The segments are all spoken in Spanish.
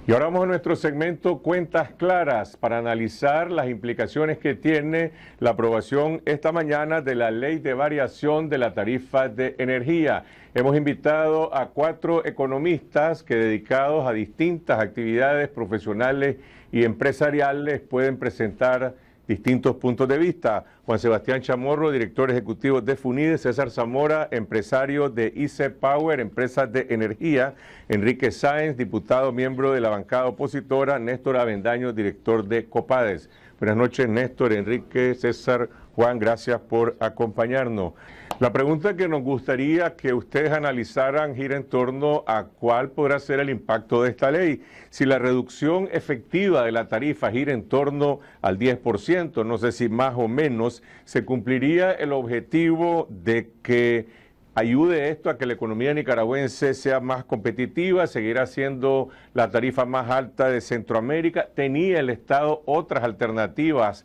Y ahora vamos a nuestro segmento Cuentas Claras para analizar las implicaciones que tiene la aprobación esta mañana de la Ley de Variación de la Tarifa de Energía. Hemos invitado a 4 economistas que, dedicados a distintas actividades profesionales y empresariales, pueden presentar distintos puntos de vista. Juan Sebastián Chamorro, director ejecutivo de FUNIDE; César Zamora, empresario de IC Power, empresas de energía; Enrique Sáenz, diputado miembro de la bancada opositora; Néstor Avendaño, director de Copades. Buenas noches, Néstor, Enrique, César, Juan, gracias por acompañarnos. La pregunta que nos gustaría que ustedes analizaran gira en torno a cuál podrá ser el impacto de esta ley. Si la reducción efectiva de la tarifa gira en torno al 10%, no sé si más o menos, ¿se cumpliría el objetivo de que ayude esto a que la economía nicaragüense sea más competitiva? ¿Seguirá siendo la tarifa más alta de Centroamérica? ¿Tenía el Estado otras alternativas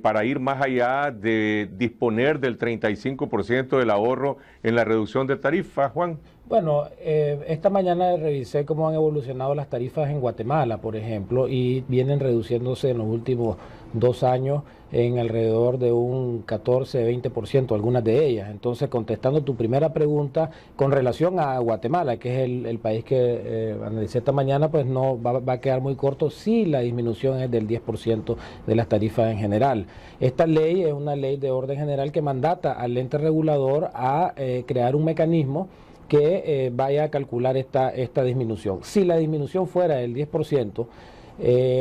para ir más allá de disponer del 35% del ahorro en la reducción de tarifas, Juan? Bueno, esta mañana revisé cómo han evolucionado las tarifas en Guatemala, por ejemplo, y vienen reduciéndose en los últimos 2 años en alrededor de un 14-20%, algunas de ellas. Entonces, contestando tu primera pregunta, con relación a Guatemala, que es el país que analicé esta mañana, pues no va a quedar muy corto si la disminución es del 10% de las tarifas en general. Esta ley es una ley de orden general que mandata al ente regulador a crear un mecanismo que vaya a calcular esta disminución. Si la disminución fuera del 10%,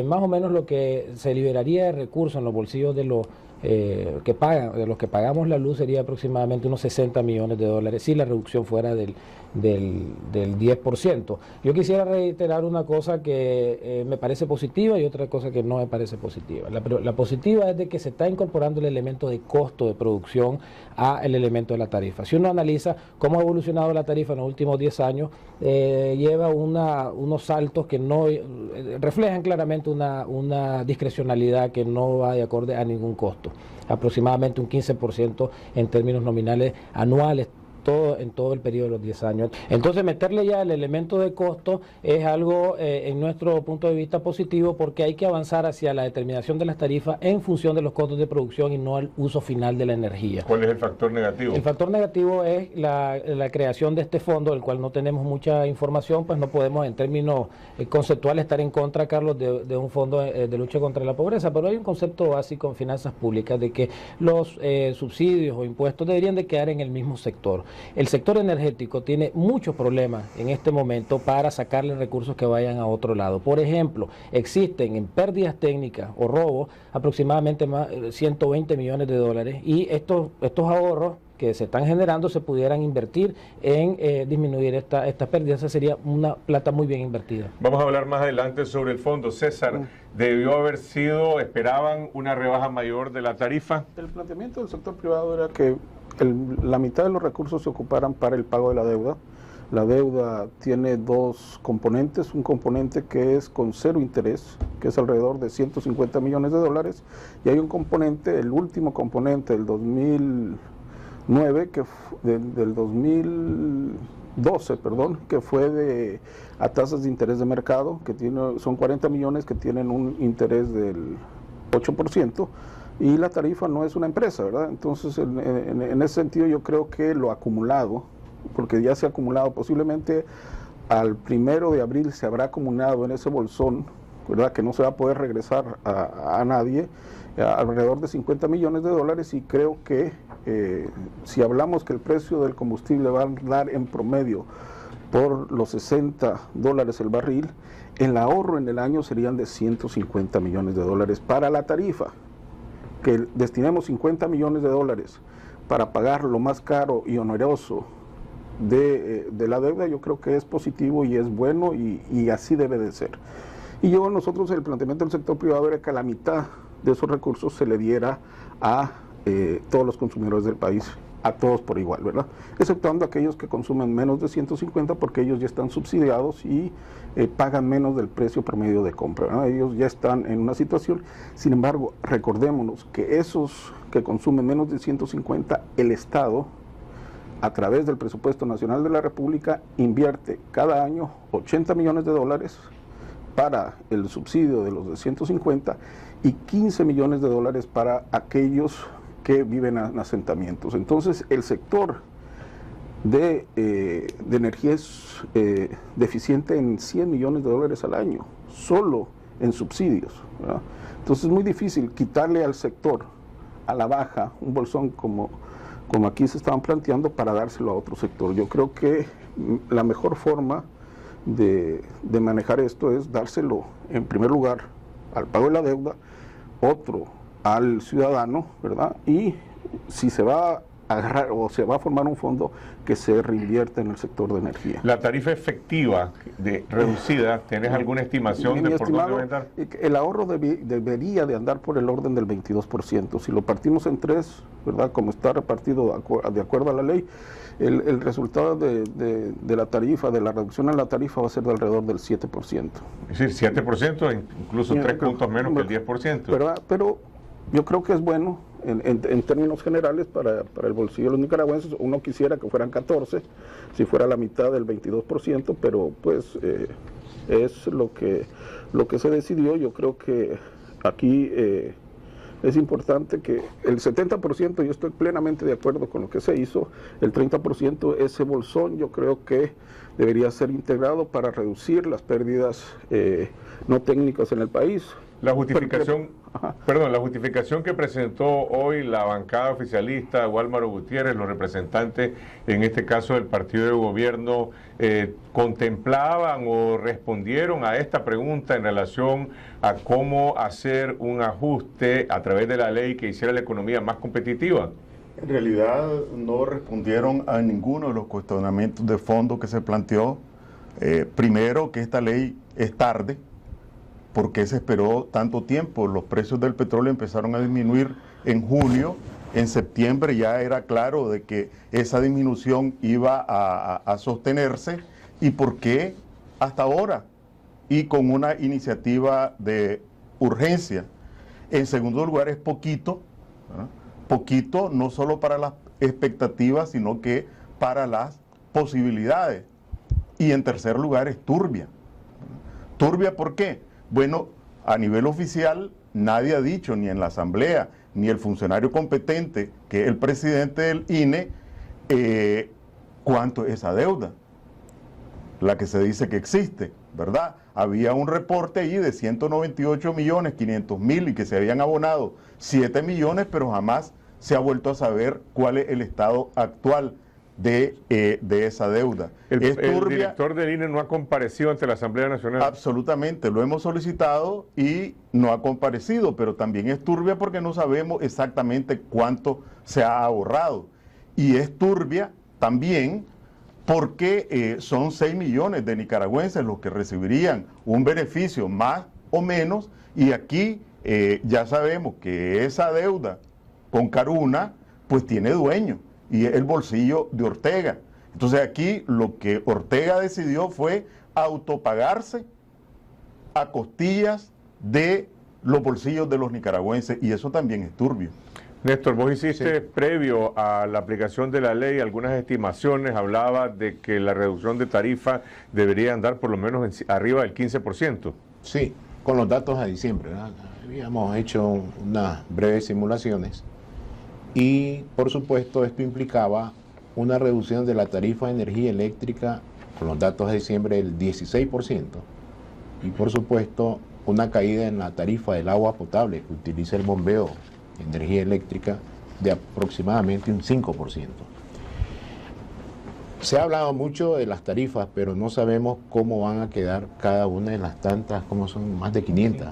más o menos lo que se liberaría de recursos en los bolsillos de los que pagamos la luz sería aproximadamente unos 60 millones de dólares si la reducción fuera del 10%. Yo quisiera reiterar una cosa que me parece positiva y otra cosa que no me parece positiva. La positiva es de que se está incorporando el elemento de costo de producción al elemento de la tarifa. Si uno analiza cómo ha evolucionado la tarifa en los últimos 10 años, lleva unos saltos que no reflejan claramente una discrecionalidad que no va de acorde a ningún costo. Aproximadamente un 15% en términos nominales anuales en todo el periodo de los 10 años. Entonces, meterle ya el elemento de costo es algo, en nuestro punto de vista, positivo, porque hay que avanzar hacia la determinación de las tarifas en función de los costos de producción y no al uso final de la energía. ¿Cuál es el factor negativo? El factor negativo es la creación de este fondo, del cual no tenemos mucha información, pues no podemos en términos conceptuales estar en contra, Carlos, de un fondo de lucha contra la pobreza, pero hay un concepto básico en finanzas públicas de que los subsidios o impuestos deberían de quedar en el mismo sector. El sector energético tiene muchos problemas en este momento para sacarle recursos que vayan a otro lado. Por ejemplo, existen en pérdidas técnicas o robos aproximadamente más 120 millones de dólares y estos ahorros que se están generando se pudieran invertir en disminuir estas pérdidas. Esa sería una plata muy bien invertida. Vamos a hablar más adelante sobre el fondo. César, ¿debió haber sido, esperaban una rebaja mayor de la tarifa? El planteamiento del sector privado era que la mitad de los recursos se ocuparan para el pago de la deuda. La deuda tiene 2 componentes, un componente que es con 0 interés, que es alrededor de 150 millones de dólares, y hay un componente, el último componente del 2009, del 2012, perdón, que fue a tasas de interés de mercado, que son 40 millones que tienen un interés del 8%, y la tarifa no es una empresa, ¿verdad? Entonces, en ese sentido, yo creo que lo acumulado, porque ya se ha acumulado, posiblemente al 1 de abril se habrá acumulado en ese bolsón, ¿verdad?, que no se va a poder regresar a nadie, alrededor de 50 millones de dólares, y creo que si hablamos que el precio del combustible va a dar en promedio por los 60 dólares el barril, el ahorro en el año serían de 150 millones de dólares para la tarifa. Que destinemos 50 millones de dólares para pagar lo más caro y oneroso de la deuda, yo creo que es positivo y es bueno y así debe de ser. Y nosotros el planteamiento del sector privado era que la mitad de esos recursos se le diera a todos los consumidores del país, a todos por igual, ¿verdad? Exceptuando aquellos que consumen menos de 150 porque ellos ya están subsidiados y pagan menos del precio promedio de compra, ¿verdad? Ellos ya están en una situación. Sin embargo, recordémonos que esos que consumen menos de 150, el Estado, a través del presupuesto nacional de la República, invierte cada año 80 millones de dólares para el subsidio de los de 150 y 15 millones de dólares para aquellos que viven en asentamientos. Entonces, el sector de energía es deficiente en 100 millones de dólares al año, solo en subsidios, ¿verdad? Entonces, es muy difícil quitarle al sector a la baja un bolsón como aquí se estaban planteando para dárselo a otro sector. Yo creo que la mejor forma de manejar esto es dárselo en primer lugar al pago de la deuda, otro al ciudadano, ¿verdad? Y si se va a agarrar o se va a formar un fondo que se reinvierta en el sector de energía. La tarifa efectiva reducida, ¿tienes alguna estimación de por dónde va a andar? El ahorro debería de andar por el orden del 22%. Si lo partimos en tres, ¿verdad? Como está repartido de acuerdo a la ley, el resultado de la tarifa, de la reducción en la tarifa, va a ser de alrededor del 7%. Es decir, 7%, incluso 3 puntos menos que el 10%. ¿Verdad? Pero yo creo que es bueno en términos generales para el bolsillo de los nicaragüenses. Uno quisiera que fueran 14, si fuera la mitad del 22%, pero pues es lo que se decidió. Yo creo que aquí es importante que el 70%, yo estoy plenamente de acuerdo con lo que se hizo, el 30%, ese bolsón yo creo que debería ser integrado para reducir las pérdidas no técnicas en el país. La justificación, la justificación que presentó hoy la bancada oficialista, Wálmaro Gutiérrez, los representantes, en este caso del partido de gobierno, contemplaban o respondieron a esta pregunta en relación a cómo hacer un ajuste a través de la ley que hiciera la economía más competitiva. En realidad no respondieron a ninguno de los cuestionamientos de fondo que se planteó. Primero, que esta ley es tarde. ¿Por qué se esperó tanto tiempo? Los precios del petróleo empezaron a disminuir en junio, en septiembre ya era claro de que esa disminución iba a sostenerse. ¿Y por qué hasta ahora? Y con una iniciativa de urgencia. En segundo lugar, es poquito, ¿verdad? Poquito no solo para las expectativas, sino que para las posibilidades. Y en tercer lugar, es turbia. ¿Turbia por qué? Bueno, a nivel oficial nadie ha dicho, ni en la asamblea, ni el funcionario competente, que es el presidente del INE, cuánto es esa deuda, la que se dice que existe, ¿verdad? Había un reporte allí de 198.500.000 y que se habían abonado 7 millones, pero jamás se ha vuelto a saber cuál es el estado actual de esa deuda. El director del INE no ha comparecido ante la Asamblea Nacional. Absolutamente, lo hemos solicitado y no ha comparecido, pero también es turbia porque no sabemos exactamente cuánto se ha ahorrado. Y es turbia también porque son 6 millones de nicaragüenses los que recibirían un beneficio más o menos, y aquí ya sabemos que esa deuda con Caruna pues tiene dueño, y es el bolsillo de Ortega. Entonces aquí lo que Ortega decidió fue autopagarse a costillas de los bolsillos de los nicaragüenses, y eso también es turbio. Néstor, vos hiciste previo a la aplicación de la ley algunas estimaciones, hablaba de que la reducción de tarifa debería andar por lo menos arriba del 15%. Sí, con los datos a diciembre, ¿verdad? Habíamos hecho unas breves simulaciones y por supuesto esto implicaba una reducción de la tarifa de energía eléctrica con los datos de diciembre del 16% y por supuesto una caída en la tarifa del agua potable que utiliza el bombeo de energía eléctrica de aproximadamente un 5%. Se ha hablado mucho de las tarifas, pero no sabemos cómo van a quedar cada una de las tantas, como son más de 500.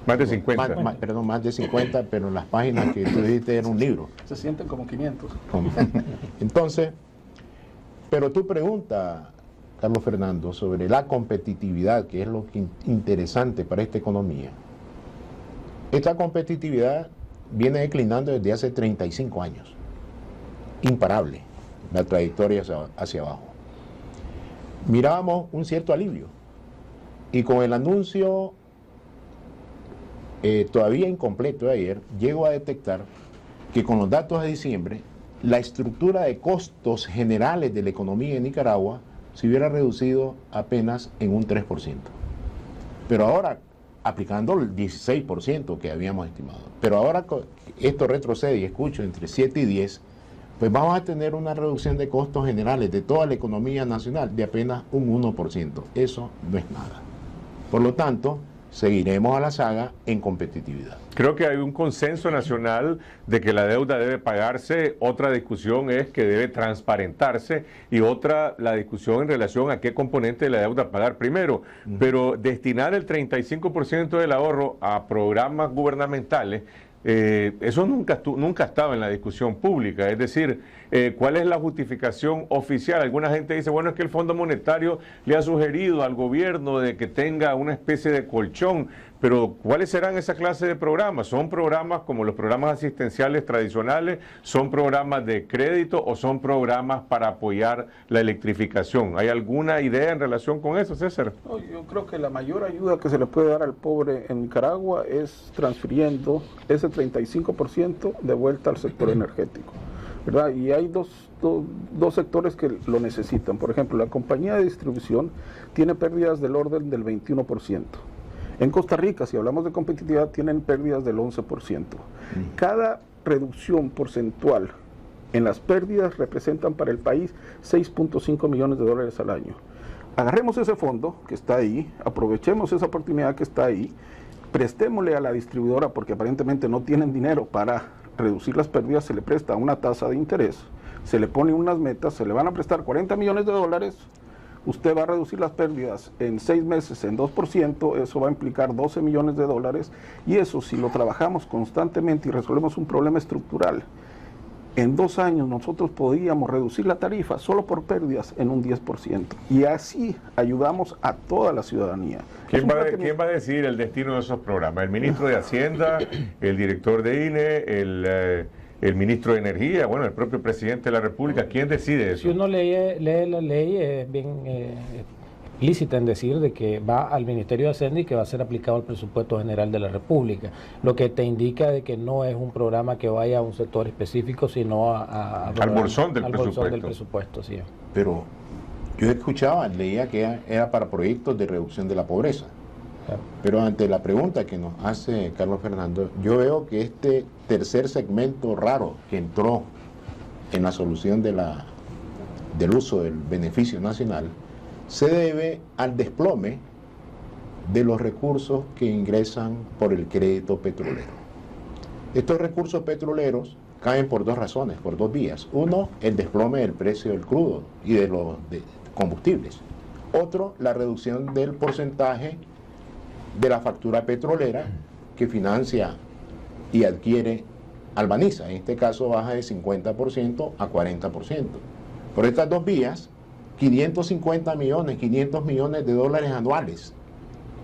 Más de 50. Más de 50, pero las páginas que tú dijiste era un libro. Se sienten como 500. Entonces, pero tu pregunta, Carlos Fernando, sobre la competitividad, que es lo interesante para esta economía. Esta competitividad viene declinando desde hace 35 años. Imparable la trayectoria hacia abajo. Mirábamos un cierto alivio y con el anuncio todavía incompleto de ayer, llego a detectar que con los datos de diciembre, la estructura de costos generales de la economía de Nicaragua se hubiera reducido apenas en un 3%. pero ahora aplicando el 16% que habíamos estimado. Pero ahora esto retrocede y escucho entre 7 y 10, pues vamos a tener una reducción de costos generales de toda la economía nacional de apenas un 1%. Eso no es nada. Por lo tanto, seguiremos a la saga en competitividad. Creo que hay un consenso nacional de que la deuda debe pagarse. Otra discusión es que debe transparentarse y otra la discusión en relación a qué componente de la deuda pagar primero. Pero destinar el 35% del ahorro a programas gubernamentales, eso nunca estaba en la discusión pública. Es decir, ¿cuál es la justificación oficial? Alguna gente dice, bueno, es que el Fondo Monetario le ha sugerido al gobierno de que tenga una especie de colchón, pero ¿cuáles serán esa clase de programas? ¿Son programas como los programas asistenciales tradicionales? ¿Son programas de crédito o son programas para apoyar la electrificación? ¿Hay alguna idea en relación con eso, César? No, yo creo que la mayor ayuda que se le puede dar al pobre en Nicaragua es transfiriendo ese 35% de vuelta al sector energético, ¿verdad? Y hay dos sectores que lo necesitan. Por ejemplo, la compañía de distribución tiene pérdidas del orden del 21%. En Costa Rica, si hablamos de competitividad, tienen pérdidas del 11%. Cada reducción porcentual en las pérdidas representan para el país 6.5 millones de dólares al año. Agarremos ese fondo que está ahí, aprovechemos esa oportunidad que está ahí, prestémosle a la distribuidora, porque aparentemente no tienen dinero para reducir las pérdidas, se le presta una tasa de interés, se le pone unas metas, se le van a prestar 40 millones de dólares, usted va a reducir las pérdidas en 6 meses en 2%, eso va a implicar 12 millones de dólares, y eso si lo trabajamos constantemente y resolvemos un problema estructural, en 2 años nosotros podíamos reducir la tarifa solo por pérdidas en un 10%, y así ayudamos a toda la ciudadanía. ¿Quién va a decidir el destino de esos programas? ¿El ministro de Hacienda, el director de INE, el ministro de Energía, bueno, el propio presidente de la República? ¿Quién decide eso? Si uno lee la ley, es bien explícita en decir de que va al Ministerio de Hacienda y que va a ser aplicado al presupuesto general de la República, lo que te indica de que no es un programa que vaya a un sector específico, sino al bolsón del presupuesto. Sí. Pero yo escuchaba, leía que era para proyectos de reducción de la pobreza. Claro. Pero ante la pregunta que nos hace Carlos Fernando, yo veo que este tercer segmento raro que entró en la solución del uso del beneficio nacional se debe al desplome de los recursos que ingresan por el crédito petrolero. Estos recursos petroleros caen por 2 razones, por 2 vías. Uno, el desplome del precio del crudo y de los combustibles. Otro, la reducción del porcentaje de la factura petrolera que financia y adquiere Albaniza. En este caso baja de 50% a 40%. Por estas 2 vías, 500 millones de dólares anuales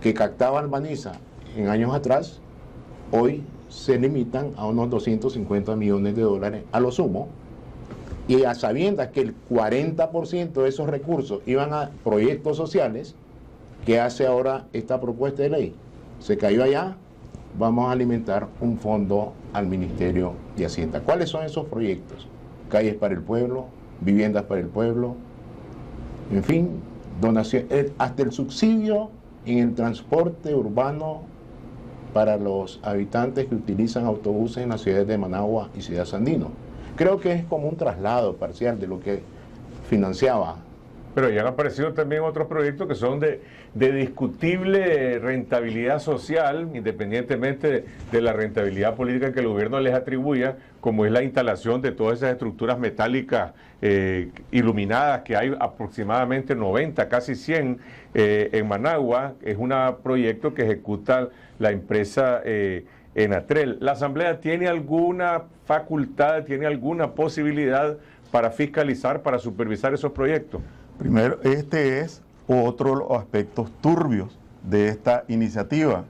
que captaba Albaniza en años atrás, hoy se limitan a unos 250 millones de dólares a lo sumo, y a sabiendas que el 40% de esos recursos iban a proyectos sociales. ¿Qué hace ahora esta propuesta de ley? Se cayó allá, vamos a alimentar un fondo al Ministerio de Hacienda. ¿Cuáles son esos proyectos? Calles para el pueblo, viviendas para el pueblo, en fin, donación, hasta el subsidio en el transporte urbano para los habitantes que utilizan autobuses en las ciudades de Managua y Ciudad Sandino. Creo que es como un traslado parcial de lo que financiaba. Pero ya han aparecido también otros proyectos que son de discutible rentabilidad social, independientemente de la rentabilidad política que el gobierno les atribuya, como es la instalación de todas esas estructuras metálicas iluminadas, que hay aproximadamente 90, casi 100 en Managua. Es un proyecto que ejecuta la empresa Enatrel. ¿La Asamblea tiene alguna facultad, tiene alguna posibilidad para fiscalizar, para supervisar esos proyectos? Primero, este es otro de los aspectos turbios de esta iniciativa.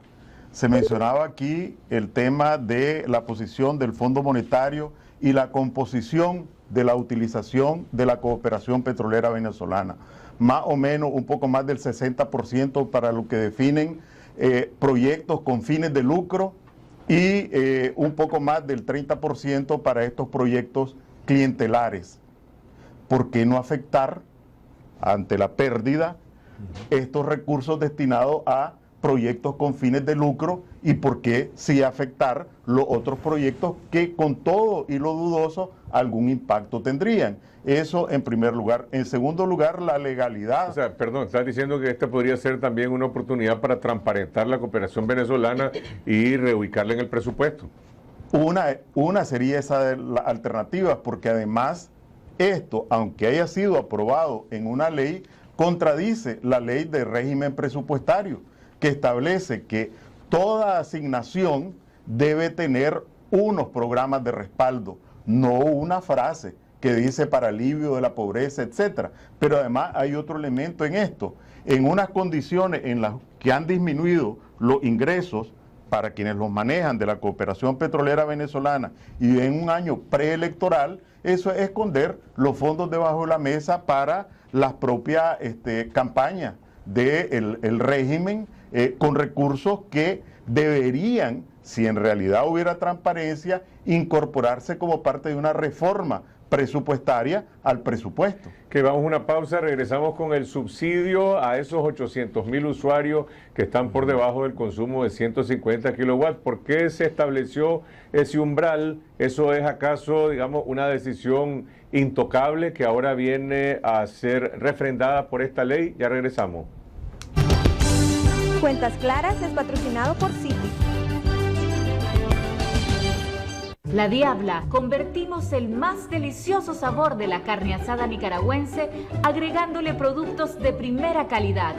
Se mencionaba aquí el tema de la posición del Fondo Monetario y la composición de la utilización de la cooperación petrolera venezolana. Más o menos un poco más del 60% para lo que definen proyectos con fines de lucro y un poco más del 30% para estos proyectos clientelares. ¿Por qué no afectar ante la pérdida estos recursos destinados a proyectos con fines de lucro y por qué sí afectar los otros proyectos que con todo y lo dudoso algún impacto tendrían. Eso en primer lugar. En segundo lugar, la legalidad. O sea, perdón, estás diciendo que esta podría ser también una oportunidad para transparentar la cooperación venezolana y reubicarla en el presupuesto. Una sería esa de las alternativas, porque además esto, aunque haya sido aprobado en una ley, contradice la ley de régimen presupuestario, que establece que toda asignación debe tener unos programas de respaldo, no una frase que dice para alivio de la pobreza, etcétera. Pero además hay otro elemento en esto. En unas condiciones en las que han disminuido los ingresos para quienes los manejan de la cooperación petrolera venezolana y en un año preelectoral, eso es esconder los fondos debajo de la mesa para las propias campañas del régimen con recursos que deberían, si en realidad hubiera transparencia, incorporarse como parte de una reforma presupuestaria al presupuesto. Que vamos a una pausa, regresamos con el subsidio a esos 800,000 usuarios que están por debajo del consumo de 150 kilowatts. ¿Por qué se estableció ese umbral? ¿Eso es acaso, digamos, una decisión intocable que ahora viene a ser refrendada por esta ley? Ya regresamos. Cuentas Claras es patrocinado por Citi. La Diabla, convertimos el más delicioso sabor de la carne asada nicaragüense agregándole productos de primera calidad.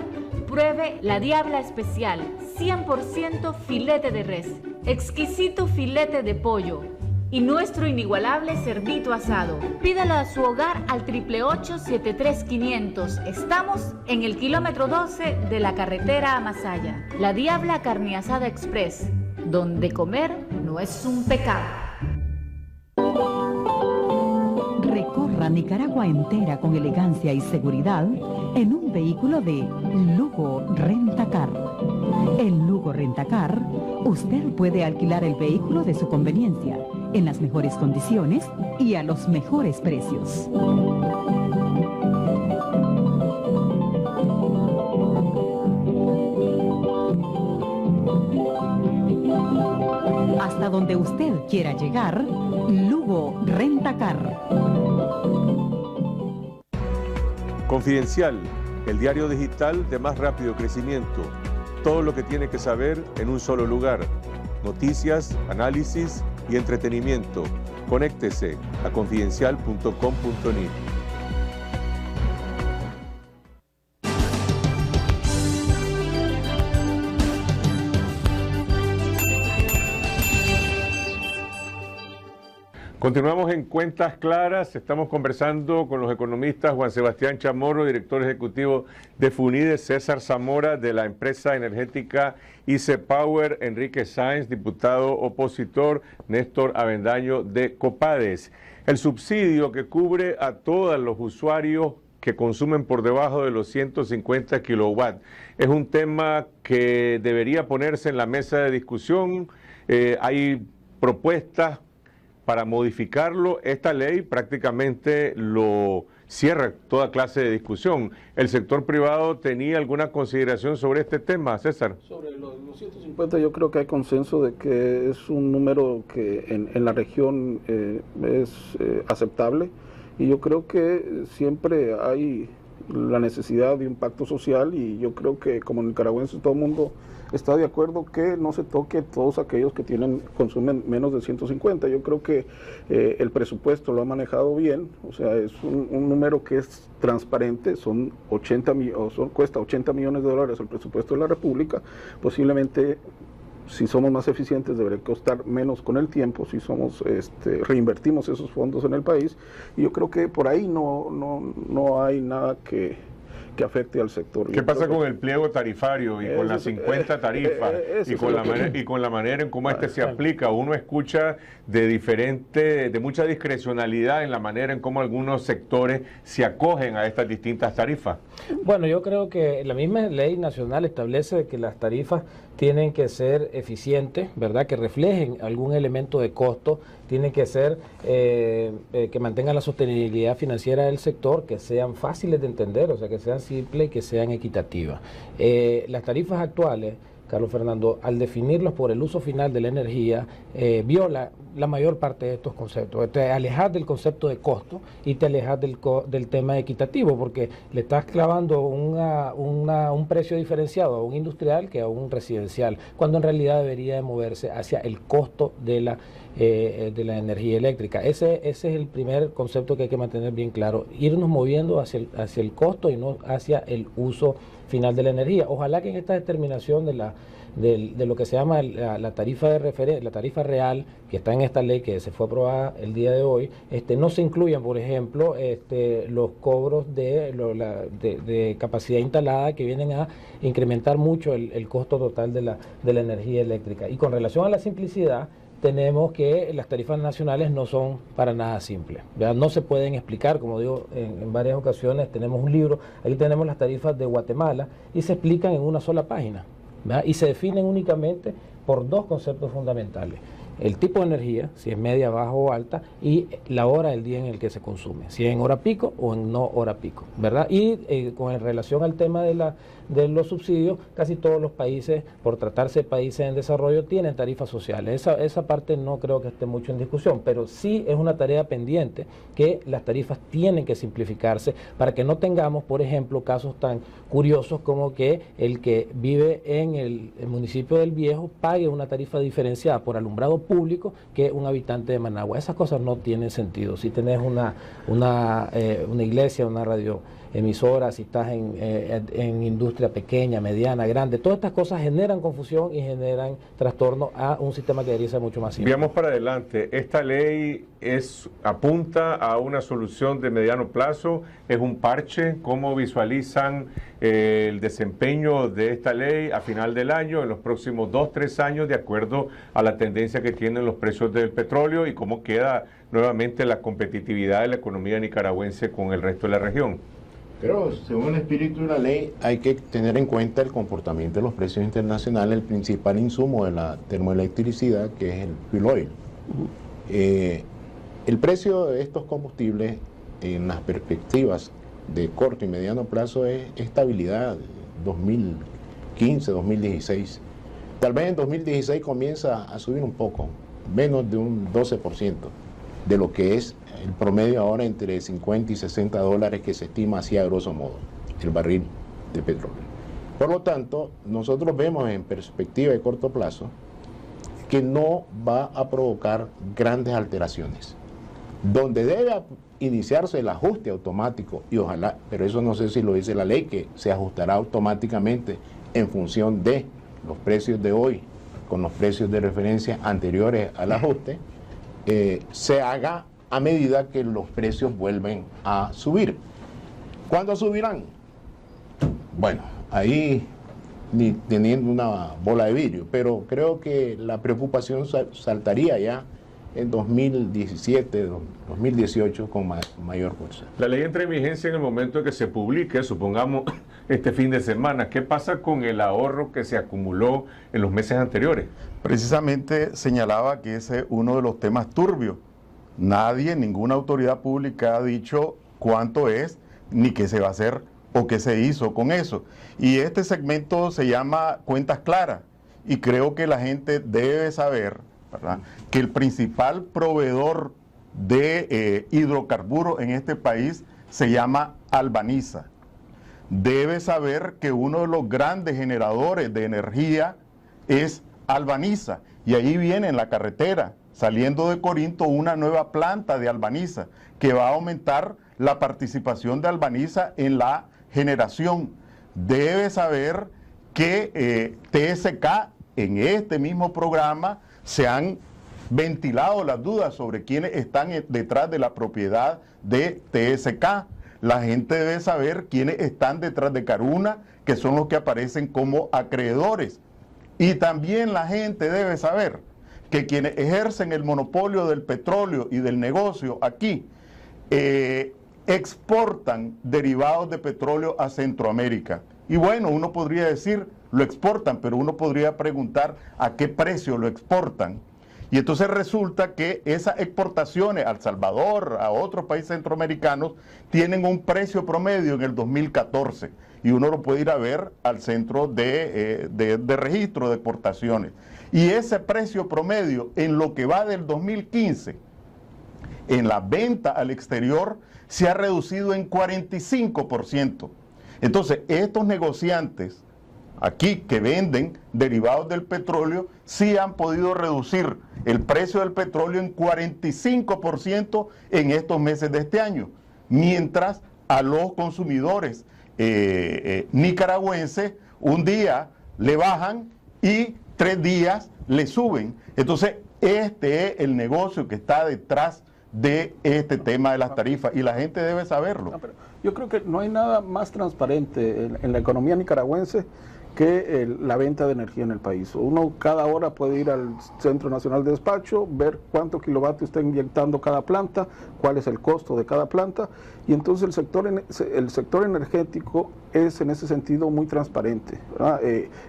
Pruebe La Diabla Especial, 100% filete de res, exquisito filete de pollo y nuestro inigualable cerdito asado. Pídalo a su hogar al 888-73500. Estamos en el kilómetro 12 de la carretera a Masaya. La Diabla Carne Asada Express, donde comer no es un pecado. Recorra Nicaragua entera con elegancia y seguridad en un vehículo de Lugo Rentacar. En Lugo Rentacar, usted puede alquilar el vehículo de su conveniencia, en las mejores condiciones y a los mejores precios. Hasta donde usted quiera llegar, Lugo Rentacar. Confidencial, el diario digital de más rápido crecimiento. Todo lo que tiene que saber en un solo lugar. Noticias, análisis y entretenimiento. Conéctese a confidencial.com.ni. Continuamos en Cuentas Claras, estamos conversando con los economistas Juan Sebastián Chamorro, director ejecutivo de FUNIDE, César Zamora de la empresa energética ICE Power, Enrique Sáenz, diputado opositor, Néstor Avendaño de Copades. El subsidio que cubre a todos los usuarios que consumen por debajo de los 150 kilowatts es un tema que debería ponerse en la mesa de discusión. Hay propuestas para modificarlo. Esta ley prácticamente lo cierra toda clase de discusión. ¿El sector privado tenía alguna consideración sobre este tema, César? Sobre los 150 yo creo que hay consenso de que es un número que en la región es aceptable, y yo creo que siempre hay la necesidad de un pacto social, y yo creo que como nicaragüenses todo el mundo está de acuerdo que no se toque todos aquellos que consumen menos de 150. Yo creo que el presupuesto lo ha manejado bien, o sea, es un número que es transparente, cuesta 80 millones de dólares el presupuesto de la República. Posiblemente, si somos más eficientes, debería costar menos con el tiempo, si reinvertimos esos fondos en el país, y yo creo que por ahí no hay nada que afecte al sector. ¿Qué pasa con el pliego tarifario y con las 50 tarifas y con la manera en cómo se aplica? Uno escucha de mucha discrecionalidad en la manera en cómo algunos sectores se acogen a estas distintas tarifas. Bueno, yo creo que la misma ley nacional establece que las tarifas tienen que ser eficientes, ¿verdad? Que reflejen algún elemento de costo, tienen que ser, que mantengan la sostenibilidad financiera del sector, que sean fáciles de entender, o sea, que sean simples y que sean equitativas. Las tarifas actuales Carlos Fernando, al definirlos por el uso final de la energía, viola la mayor parte de estos conceptos. Te alejas del concepto de costo y te alejas del tema equitativo, porque le estás clavando un precio diferenciado a un industrial que a un residencial, cuando en realidad debería de moverse hacia el costo de la energía eléctrica. Ese es el primer concepto que hay que mantener bien claro, irnos moviendo hacia el costo y no hacia el uso final de la energía. Ojalá que en esta determinación de lo que se llama la tarifa de referencia, la tarifa real que está en esta ley que se fue aprobada el día de hoy, no se incluyan, por ejemplo, los cobros de capacidad instalada, que vienen a incrementar mucho el costo total de la energía eléctrica. Y con relación a la simplicidad, tenemos que las tarifas nacionales no son para nada simples, ¿verdad? No se pueden explicar, como digo en varias ocasiones. Tenemos un libro, aquí tenemos las tarifas de Guatemala y se explican en una sola página, ¿verdad? Y se definen únicamente por dos conceptos fundamentales: el tipo de energía, si es media, baja o alta, y la hora del día en el que se consume, si es en hora pico o en no hora pico, ¿verdad? Y con relación al tema de los subsidios, casi todos los países, por tratarse de países en desarrollo, tienen tarifas sociales. Esa parte no creo que esté mucho en discusión, pero sí es una tarea pendiente que las tarifas tienen que simplificarse para que no tengamos, por ejemplo, casos tan curiosos como que el que vive en el municipio del Viejo pague una tarifa diferenciada por alumbrado público que un habitante de Managua. Esas cosas no tienen sentido. Si tenés una iglesia, una radioemisora, si estás en industria pequeña, mediana, grande, todas estas cosas generan confusión y generan trastorno a un sistema que debería ser mucho más simple. Veamos para adelante. Esta ley apunta a una solución de mediano plazo, es un parche. ¿Cómo visualizan el desempeño de esta ley a final del año, en los próximos 2-3 años, de acuerdo a la tendencia que tienen los precios del petróleo, y cómo queda nuevamente la competitividad de la economía nicaragüense con el resto de la región? Pero según el espíritu de la ley hay que tener en cuenta el comportamiento de los precios internacionales. El principal insumo de la termoelectricidad, que es el fuel oil. El precio de estos combustibles en las perspectivas de corto y mediano plazo es estabilidad. 2015, 2016. Tal vez en 2016 comienza a subir un poco, menos de un 12% de lo que es el promedio ahora, entre 50 y 60 dólares que se estima así a grosso modo el barril de petróleo. Por lo tanto, nosotros vemos en perspectiva de corto plazo que no va a provocar grandes alteraciones. Donde debe iniciarse el ajuste automático, y ojalá, pero eso no sé si lo dice la ley, que se ajustará automáticamente en función de los precios de hoy con los precios de referencia anteriores al ajuste, se haga a medida que los precios vuelven a subir. ¿Cuándo subirán? Bueno, ahí ni teniendo una bola de vidrio, pero creo que la preocupación saltaría ya en 2017, 2018 con mayor fuerza. La ley entra en vigencia en el momento en que se publique, supongamos este fin de semana. ¿Qué pasa con el ahorro que se acumuló en los meses anteriores? Precisamente señalaba que ese es uno de los temas turbios. Nadie, ninguna autoridad pública ha dicho cuánto es, ni qué se va a hacer o qué se hizo con eso. Y este segmento se llama Cuentas Claras, y creo que la gente debe saber, ¿verdad?, que el principal proveedor de hidrocarburos en este país se llama Albaniza. Debe saber que uno de los grandes generadores de energía es Albaniza, y ahí viene en la carretera, saliendo de Corinto, una nueva planta de Albaniza que va a aumentar la participación de Albaniza en la generación. Debe saber que TSK, en este mismo programa, se han ventilado las dudas sobre quiénes están detrás de la propiedad de TSK. La gente debe saber quiénes están detrás de Caruna, que son los que aparecen como acreedores. Y también la gente debe saber que quienes ejercen el monopolio del petróleo y del negocio aquí exportan derivados de petróleo a Centroamérica. Y bueno, uno podría decir, lo exportan, pero uno podría preguntar a qué precio lo exportan. Y entonces resulta que esas exportaciones a El Salvador, a otros países centroamericanos, tienen un precio promedio en el 2014 y uno lo puede ir a ver al centro de registro de exportaciones. Y ese precio promedio en lo que va del 2015, en la venta al exterior, se ha reducido en 45%. Entonces, estos negociantes aquí que venden derivados del petróleo sí han podido reducir el precio del petróleo en 45% en estos meses de este año, mientras a los consumidores nicaragüenses un día le bajan y 3 días le suben. Entonces, este es el negocio que está detrás de este tema de las tarifas y la gente debe saberlo. No, pero yo creo que no hay nada más transparente en la economía nicaragüense que la venta de energía en el país. Uno cada hora puede ir al Centro Nacional de Despacho, ver cuánto kilovatios está inyectando cada planta, cuál es el costo de cada planta, y entonces el sector energético es en ese sentido muy transparente, ¿verdad?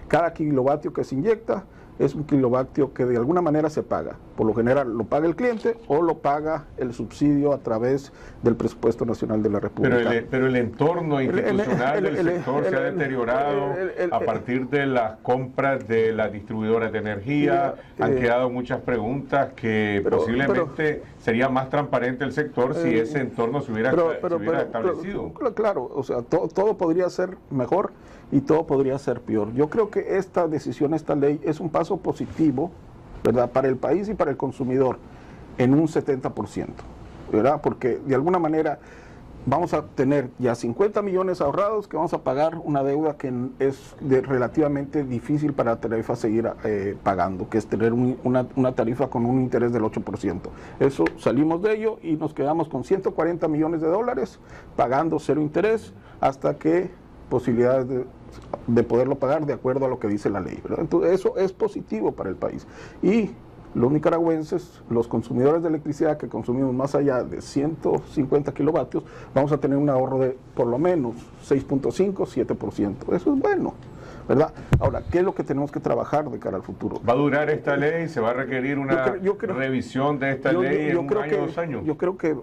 Cada kilovatio que se inyecta es un kilovatio que de alguna manera se paga. Por lo general lo paga el cliente o lo paga el subsidio a través del presupuesto nacional de la República. Pero el entorno institucional del sector se ha deteriorado a partir de las compras de las distribuidoras de energía. Han quedado muchas preguntas que posiblemente sería más transparente el sector si ese entorno se hubiera establecido. Claro, o sea, todo podría ser mejor y todo podría ser peor. Yo creo que esta decisión, esta ley, es un paso positivo, ¿verdad?, para el país y para el consumidor en un 70%, ¿verdad? Porque de alguna manera vamos a tener ya 50 millones ahorrados que vamos a pagar una deuda que es relativamente difícil para la tarifa seguir pagando, que es tener una tarifa con un interés del 8%. Eso salimos de ello y nos quedamos con 140 millones de dólares pagando cero interés hasta que posibilidades de poderlo pagar de acuerdo a lo que dice la ley, ¿verdad? Entonces eso es positivo para el país. Y los nicaragüenses, los consumidores de electricidad que consumimos más allá de 150 kilovatios, vamos a tener un ahorro de por lo menos 6.5, 7%. Eso es bueno, ¿verdad? Ahora, ¿qué es lo que tenemos que trabajar de cara al futuro? ¿Va a durar esta ley? ¿Se va a requerir una revisión de esta ley en un año, 2 años? Yo creo que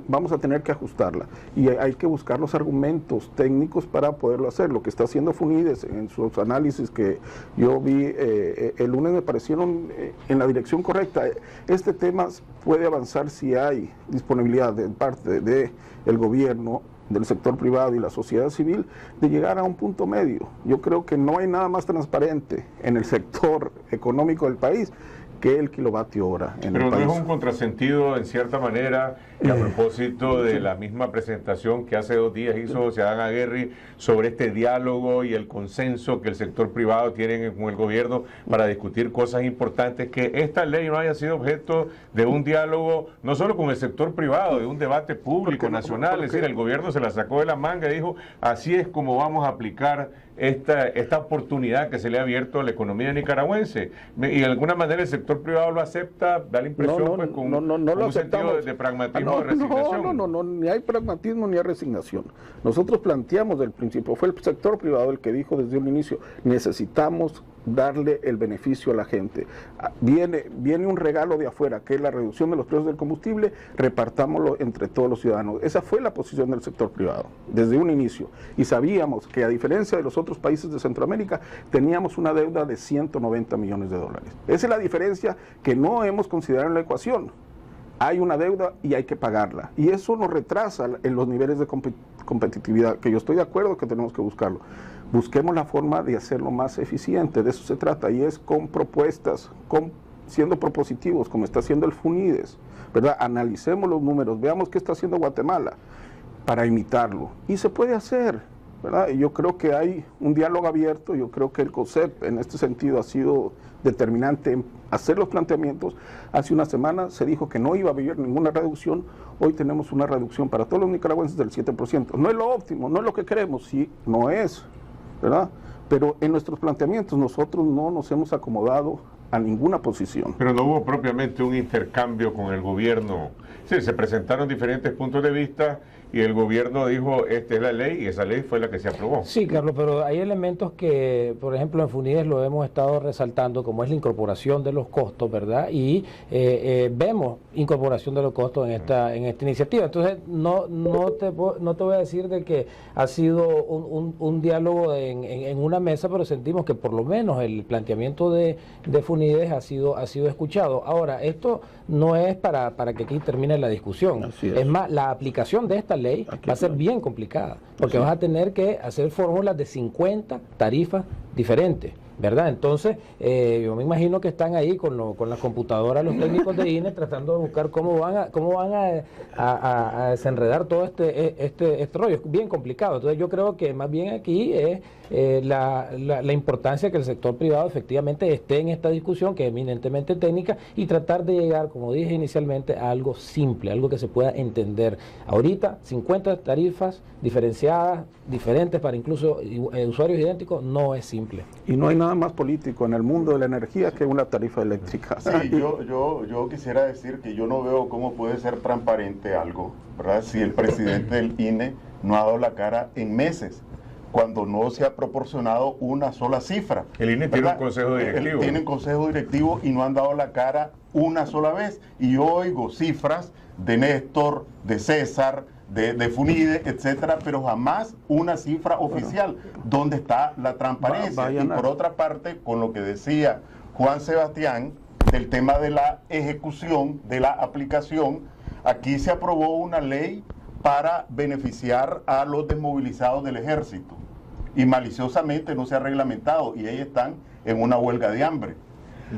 vamos a tener que ajustarla y hay que buscar los argumentos técnicos para poderlo hacer. Lo que está haciendo FUNIDES en sus análisis que yo vi el lunes me parecieron en la dirección correcta. Este tema puede avanzar si hay disponibilidad de parte del gobierno, del sector privado y la sociedad civil de llegar a un punto medio. Yo creo que no hay nada más transparente en el sector económico del país que el kilovatio hora en el país. Pero no es un contrasentido en cierta manera, que a propósito de la misma presentación que hace 2 días hizo Seadán Aguirre sobre este diálogo y el consenso que el sector privado tiene con el gobierno para discutir cosas importantes, que esta ley no haya sido objeto de un diálogo no solo con el sector privado, de un debate público nacional, es decir, el gobierno se la sacó de la manga y dijo, así es como vamos a aplicar esta oportunidad que se le ha abierto a la economía nicaragüense, y de alguna manera el sector privado lo acepta, da la impresión con un sentido de pragmatismo, de resignación. No, ni hay pragmatismo ni hay resignación. Nosotros planteamos del principio, fue el sector privado el que dijo desde un inicio, necesitamos darle el beneficio a la gente. Viene un regalo de afuera, que es la reducción de los precios del combustible, repartámoslo entre todos los ciudadanos. Esa fue la posición del sector privado, desde un inicio. Y sabíamos que a diferencia de los otros países de Centroamérica, teníamos una deuda de 190 millones de dólares. Esa es la diferencia que no hemos considerado en la ecuación. Hay una deuda y hay que pagarla. Y eso nos retrasa en los niveles de competitividad, que yo estoy de acuerdo que tenemos que buscarlo. Busquemos la forma de hacerlo más eficiente, de eso se trata, y es con propuestas, siendo propositivos, como está haciendo el FUNIDES, ¿verdad? Analicemos los números, veamos qué está haciendo Guatemala para imitarlo. Y se puede hacer, ¿verdad? Y yo creo que hay un diálogo abierto, yo creo que el COSEP en este sentido ha sido determinante en hacer los planteamientos. Hace una semana se dijo que no iba a haber ninguna reducción, hoy tenemos una reducción para todos los nicaragüenses del 7%. No es lo óptimo, no es lo que queremos, sí, no es, ¿verdad? Pero en nuestros planteamientos nosotros no nos hemos acomodado a ninguna posición. Pero no hubo propiamente un intercambio con el gobierno. Sí, se presentaron diferentes puntos de vista y el gobierno dijo, esta es la ley, y esa ley fue la que se aprobó. Sí, Carlos, pero hay elementos que, por ejemplo, en FUNIDES lo hemos estado resaltando, como es la incorporación de los costos, ¿verdad? Y vemos incorporación de los costos en esta iniciativa. Entonces, no te voy a decir de que ha sido un diálogo en una mesa, pero sentimos que por lo menos el planteamiento de FUNIDES ha sido escuchado. Ahora, esto no es para que aquí termine la discusión. Es más, la aplicación de esta ley va a ser bien complicada, porque vas a tener que hacer fórmulas de 50 tarifas diferentes, ¿verdad? Entonces, yo me imagino que están ahí con las computadoras los técnicos de INE tratando de buscar cómo van a desenredar todo este rollo. Es bien complicado. Entonces, yo creo que más bien aquí es la importancia que el sector privado efectivamente esté en esta discusión, que es eminentemente técnica, y tratar de llegar, como dije inicialmente, a algo simple, algo que se pueda entender. Ahorita, 50 tarifas diferenciadas, diferentes para incluso usuarios idénticos, no es simple. Y no hay nada más político en el mundo de la energía que una tarifa eléctrica. Sí, yo quisiera decir que yo no veo cómo puede ser transparente algo, ¿verdad? Si el presidente del INE no ha dado la cara en meses, cuando no se ha proporcionado una sola cifra. El INE tiene un consejo directivo. Tiene un consejo directivo y no han dado la cara una sola vez. Y yo oigo cifras de Néstor, de César, de FUNIDES, etcétera, pero jamás una cifra oficial. ¿Dónde está la transparencia? Y por otra parte, con lo que decía Juan Sebastián, del tema de la ejecución, de la aplicación, aquí se aprobó una ley para beneficiar a los desmovilizados del ejército y maliciosamente no se ha reglamentado y ahí están en una huelga de hambre.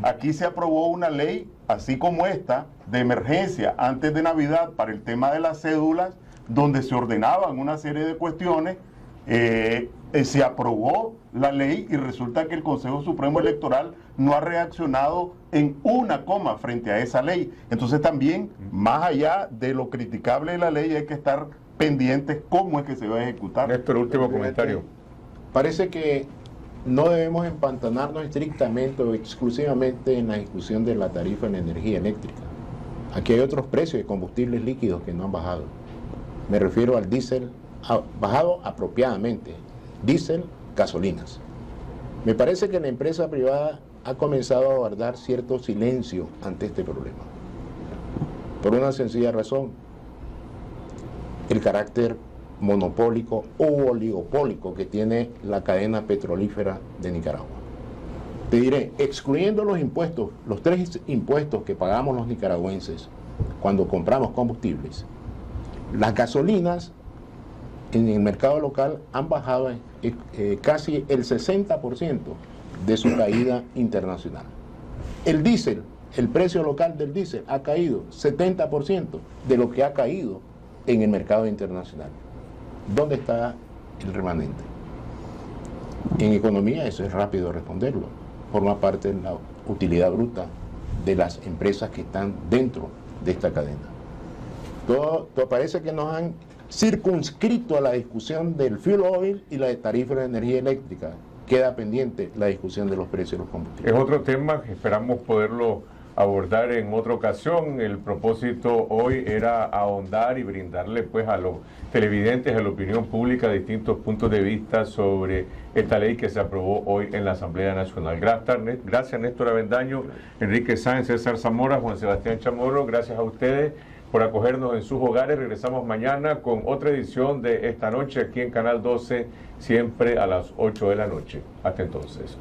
Aquí se aprobó una ley, así como esta, de emergencia antes de Navidad para el tema de las cédulas, donde se ordenaban una serie de cuestiones. Se aprobó la ley y resulta que el Consejo Supremo Electoral no ha reaccionado en una coma frente a esa ley. Entonces también, más allá de lo criticable de la ley, hay que estar pendientes cómo es que se va a ejecutar. Néstor, último comentario. Parece que no debemos empantanarnos estrictamente o exclusivamente en la discusión de la tarifa en energía eléctrica. Aquí hay otros precios de combustibles líquidos que no han bajado. Me refiero al diésel, ha bajado apropiadamente, diésel, gasolinas. Me parece que la empresa privada ha comenzado a guardar cierto silencio ante este problema. Por una sencilla razón, el carácter monopólico o oligopólico que tiene la cadena petrolífera de Nicaragua. Te diré, excluyendo los impuestos, los 3 impuestos que pagamos los nicaragüenses cuando compramos combustibles, las gasolinas en el mercado local han bajado casi el 60% de su caída internacional. El diésel, el precio local del diésel ha caído 70% de lo que ha caído en el mercado internacional. ¿Dónde está el remanente? En economía eso es rápido responderlo. Forma parte de la utilidad bruta de las empresas que están dentro de esta cadena. Todo parece que nos han circunscrito a la discusión del fuel oil y la de tarifa de energía eléctrica. Queda pendiente la discusión de los precios de los combustibles. Es otro tema que esperamos poderlo abordar en otra ocasión. El propósito hoy era ahondar y brindarle pues a los televidentes, a la opinión pública, distintos puntos de vista sobre esta ley que se aprobó hoy en la Asamblea Nacional. Gracias Néstor Avendaño, Enrique Sáenz, César Zamora, Juan Sebastián Chamorro, gracias a ustedes por acogernos en sus hogares. Regresamos mañana con otra edición de Esta Noche aquí en Canal 12, siempre a las 8 de la noche. Hasta entonces.